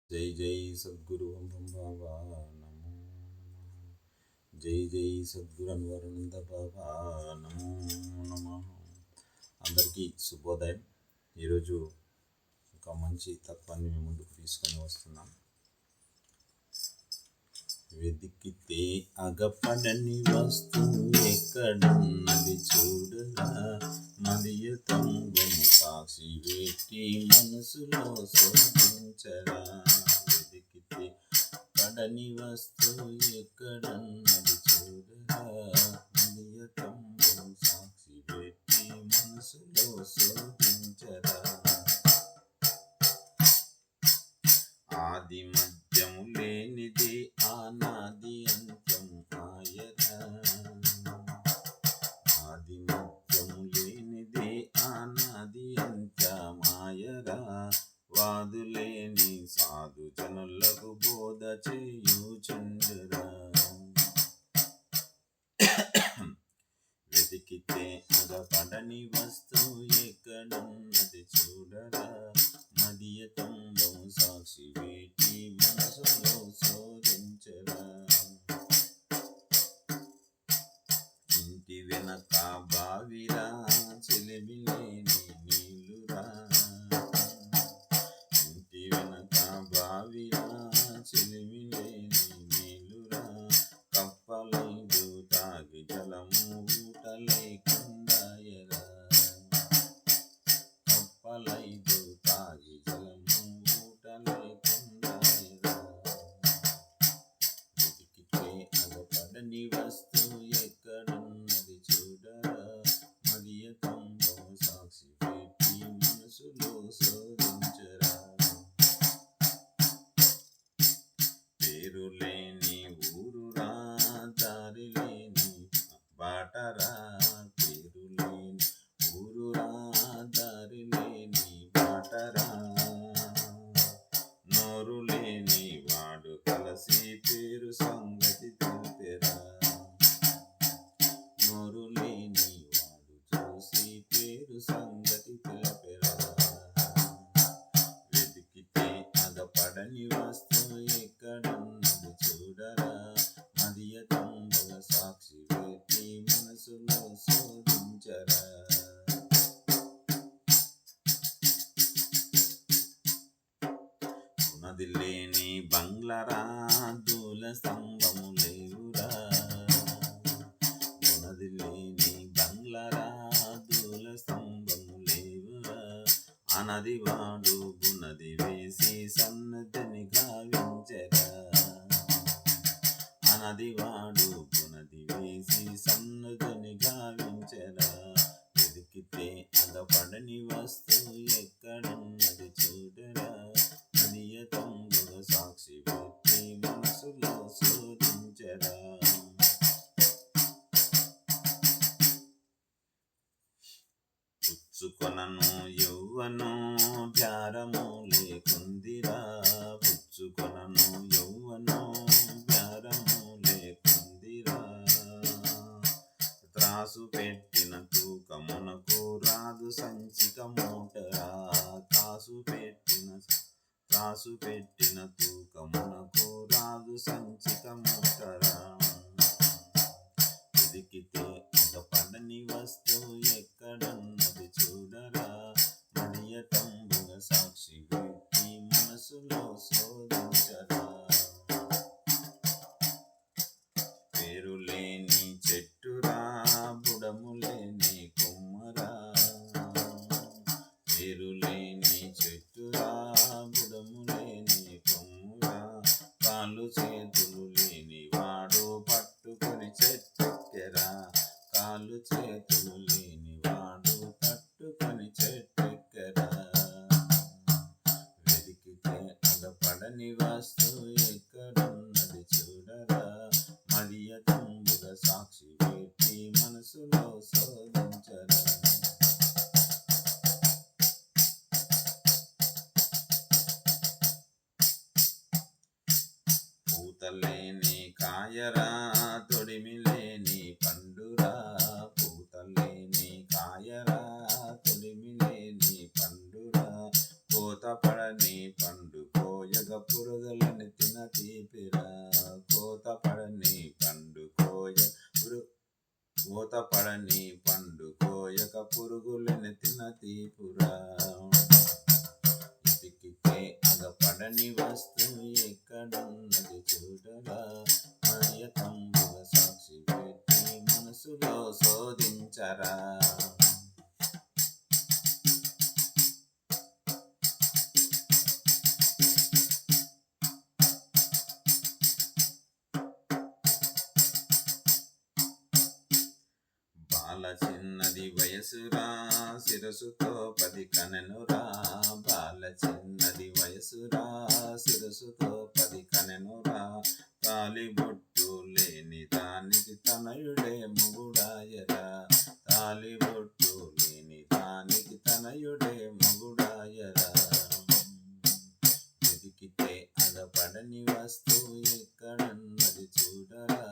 జై జై సద్గురు ఓం బాబా నమో జై జై సద్గురు అన్వరానంద బాబా నమో నమ. అందరికీ శుభోదయం. ఈరోజు ఒక మంచి తత్వాన్ని మీ ముందుకు తీసుకొని వస్తున్నాం. వెతికితే అగపడని వస్తువు ఎక్కడున్నది చూడరా, మదియతంబము సాక్షి పెట్టి మనసులో శోధించరా. వెతికితే పడని వస్తువు ఎక్కడున్నది చూడరా, మదియతంబము సాక్షి పెట్టి మనసులో శోధించరా. ఆది మధ్యము లేనిది ఆనాది అంత్యము ఆయరా. ఆది మధ్యము లేనిది ఆనాది అంత్యమాయరా. వాదులేని సాధు జనులకు బోధ చేయుచుండురా. వెతికితే అగపడని వస్తువు ఎక్కడున్నది చూడరా, మదియతంబము సాక్షి పెట్టి మనసులో శోధించరా. ఇంటి వెనక బావిరా, చెలిమిలేని నీళ్ళురా. ఇంటి వెనక బావిరా, చెలిమిలేని నీళ్ళురా. కప్పలైదు తాగి జలము ఊట లేకుండాయరా. కప్పలైదు తాగి జలము ఊట లేకుండాయరా. వెతికితే అగపడని వస్తువు ఎక్కడున్నది చూడరా, మదియతంబము సాక్షి పెట్టి మనసులో శోధించరా. పేరు లేని ఊరురా, దారి లేని బాటరా. పేరు లేని ఊరురా, దారి లేని బాటరా. నోరు లేని వాడు కలసి పేరు సంగతి తెలిపెరా. నోరు లేని వాడు చూసి పేరు సంగతి తెలిపెరా. వెతికితే అగపడని వస్తువు ఎక్కడున్నది చూడరా, మదియతంబము సాక్షి పెట్టి మనసులో శోధించరా. ఉన్నది లేని బంగ్లరా, దూల స్తంభము లేవురా. ఉన్నది లేని బంగ్లరా, దూల స్తంభము లేవురా. అనది వాడు గుణది వేసి సన్నతిని గావించరా. అనది వాడు గుణది వేసి సన్నతిని గావించరా. వెతికితే అగపడని వస్తువు ఎక్కడున్నది చూడరా, మదియతంబము సాక్షి పెట్టి మనసులో శోధించరా. పుచ్చుకొనను యౌవను భారము లేకుందిరా. పుచ్చుకొనను యౌవను భారము లేకుందిరా. త్రాసు పెట్టిన తూకమునకు రాదు సంచిక మూటరా. త్రాసు పెట్టిన తూకమునకు రాదు సంచిక మూటరా. వెతికితే అగపడని వస్తువు ఎక్కడున్నది చూడరా, మదియతంబము సాక్షి పెట్టి మనసులో శోధించరా. పేరు లేని చెట్టురా, బుడము లేని కొమ్మరా. పేరు లేని చెట్టురా, బుడము లేని కొమ్మురా. కాళ్ళు చేతులు లేని వాడు పట్టుకొని చెట్టెక్కెరా. కాళ్ళు చేతులు లేని వాడు పట్టుకొని చెట్టెక్కెరా. వెతికితే అగపడని వస్తువు ఎక్కడున్నది చూడరా, మదియతంబము సాక్షి పెట్టి మనసులో శోధించరా. పూతలేని కాయరా, తొడిమి లేని పండురా. పూతలేని కాయరా, తొడిమి లేని పండురా. కోత పడని పండు కోయగ పుర పడని వస్తువు ఎక్కడున్నది చూడరా, మరియతంబుగ సాక్షి పెట్టి మనసులో శోధించరా. బాల చిన్నది వయసురా, శిరసుతో 10 కనెనురా. బాల చిన్నది వయసురా, శిరసుతో 10 కనెనురా. తాలిబొట్టు లేని దానికి తనయుడే మొగుడాయరా. తాలిబొట్టు లేని దానికి తనయుడే మొగుడాయరా. వెతికితే అగపడని వస్తువు ఎక్కడున్నది చూడరా,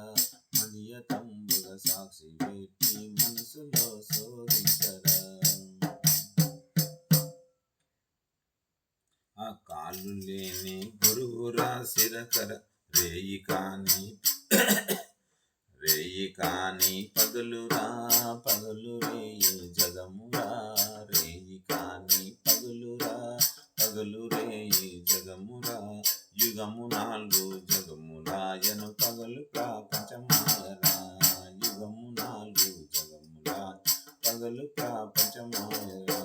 మరియతంబుగ సాక్షి పెట్టి మనసులో శోధించరా. ఆ కాళ్ళు లేని గురువురా సిరకర, రేయి కాని పగలురా, పగలు రేయి జగమురా. రేయి కాని పగలురా, పగలు రేయి జగమురా. యుగము 4 జగములాయను, పగలు ప్రపంచమాయరా. యుగము 4 జగములా, పగలు ప్రపంచమాయరా.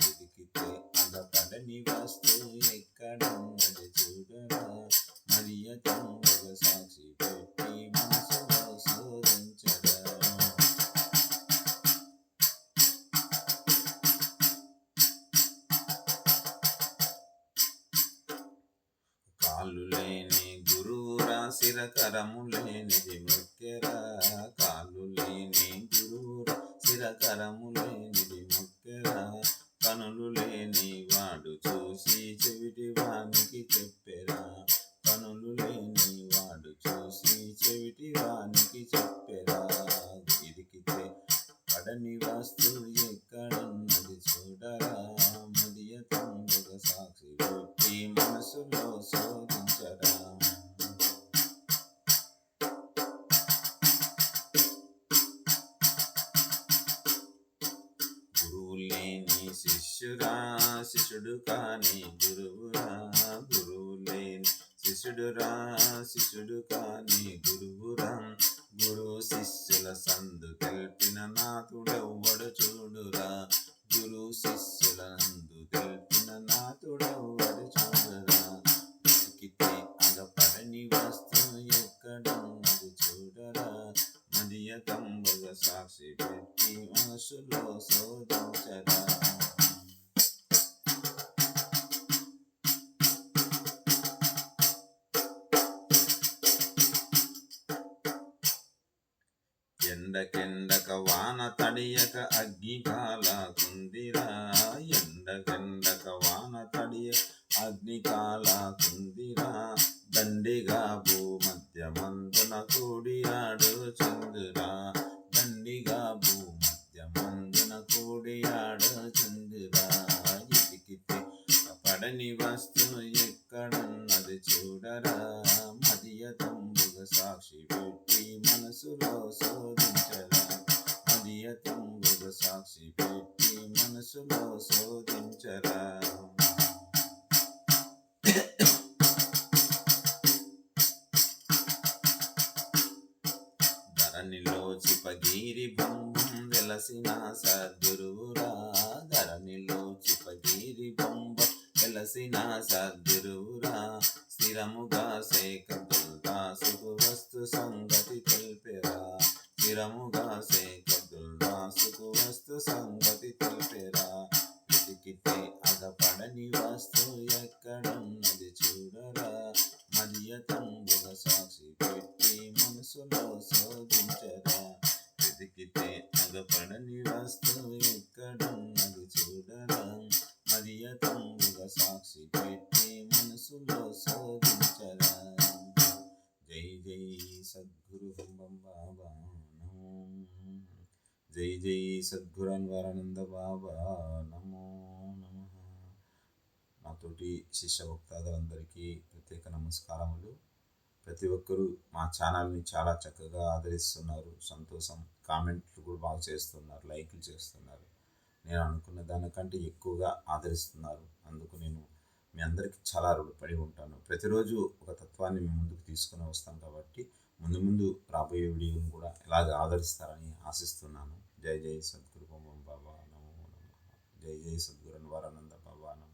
ఎదికితే అగపడని వస్తువు ఎక్కడున్నది చూడరా, మరియతంబుగ సాక్షి పెట్టి మనసులో శోధించరా. కాళ్ళు లేని గురువురా, శిరకరము లేనిది మొక్కెరా. కాళ్ళు లేని గురువురా, శిరకరము లేనిది మొక్కెరా. కనులు లేని వాడు చూసి చెవిటి వానికి చెప్పెరా. కనులు లేని వాడు చూసి చెవిటి వానికి చెప్పెరా. ఇదికితే పడని వస్తువు ఎక్కడున్నది చూడరా, మరియతంబుగ సాక్షి పెట్టి మనసులో శోధించరా. గురువు లేని శిష్యురా, శిష్యుడు కాని గురువురా. గురువు లేని శిష్యుడురా, శిష్యుడు కాని గురువురా. గురు శిష్యుల సందు తెలిపిన నాథుడెవ్వడు చూడురా. గురు శిష్యుల నందు తెలిపిన నాథుడెవ్వడు చూడురా. వెతికితే అగపడని వస్తువు ఎక్కడున్నది చూడరా, మరియతంబుగ సాక్షి పెట్టి మనసులో శోధించరా. ఎండకెండక వాన తడియక అగ్ని కాలాకుందిరా. ఎండకెండక వాన తడియక అగ్ని కాలాకుందిరా. దండిగా భూమధ్యమందున కూడియాడు చందురా. దండిగా భూమధ్యమందున కూడియాడు చందురా. ఎతికితే పడని వస్తువు ఎక్కడున్నది చూడరా, మరియతంబుగ సాక్షి పెట్టి మనసులో శోధించరా. మరియతంబుగ సాక్షి పెట్టి మనసులో శోధించరా. ధరణిలో చిపగిరి బొంబం వెలసిన సద్గురువురా. ధరణిలో చిపగిరి బొంబం వెలసిన సద్గురువురా. స్థిరముగా శేఖరుల్ దాసుకు వస్తు సంగతి తెలిపెరా. స్థిరముగా శేఖరుల్ దాసుకు వస్తు సంగతి తెలిపెరా. వెతికితే అగపడని వస్తువు ఎక్కడున్నది చూడరా, మరియతంబుగ సాక్షి పెట్టి మనసులో శోధించరా. వెతికితే అగపడని వస్తువు ఎక్కడున్నది చూడరా, మరియతంబుగ సాక్షి పెట్టి మనసులో శోధించరా. జై జై సద్గురు బం బాబా నమో. జై జై సద్గురు అన్వరానంద బాబా నమో నమః. నాతోటి శిష్య భక్తాదులందరికీ ప్రత్యేక నమస్కారములు. ప్రతి ఒక్కరూ మా ఛానల్ని చాలా చక్కగా ఆదరిస్తున్నారు, సంతోషం. కామెంట్లు కూడా బాగా చేస్తున్నారు, లైక్లు చేస్తున్నారు. నేను అనుకున్న దానికంటే ఎక్కువగా ఆదరిస్తున్నారు. అందుకు నేను మీ అందరికీ చాలా రుణపడి ఉంటాను. ప్రతిరోజు ఒక తత్వాన్ని మీ ముందుకు తీసుకొని వస్తాను కాబట్టి ముందు ముందు రాబోయే వీడియోని కూడా ఇలాగ ఆదరిస్తారని ఆశిస్తున్నాను. జై జై సద్గురు బొమ్మం బాబా నమో నమః. జై జై సద్గురు అన్వరానంద బాబా నమో.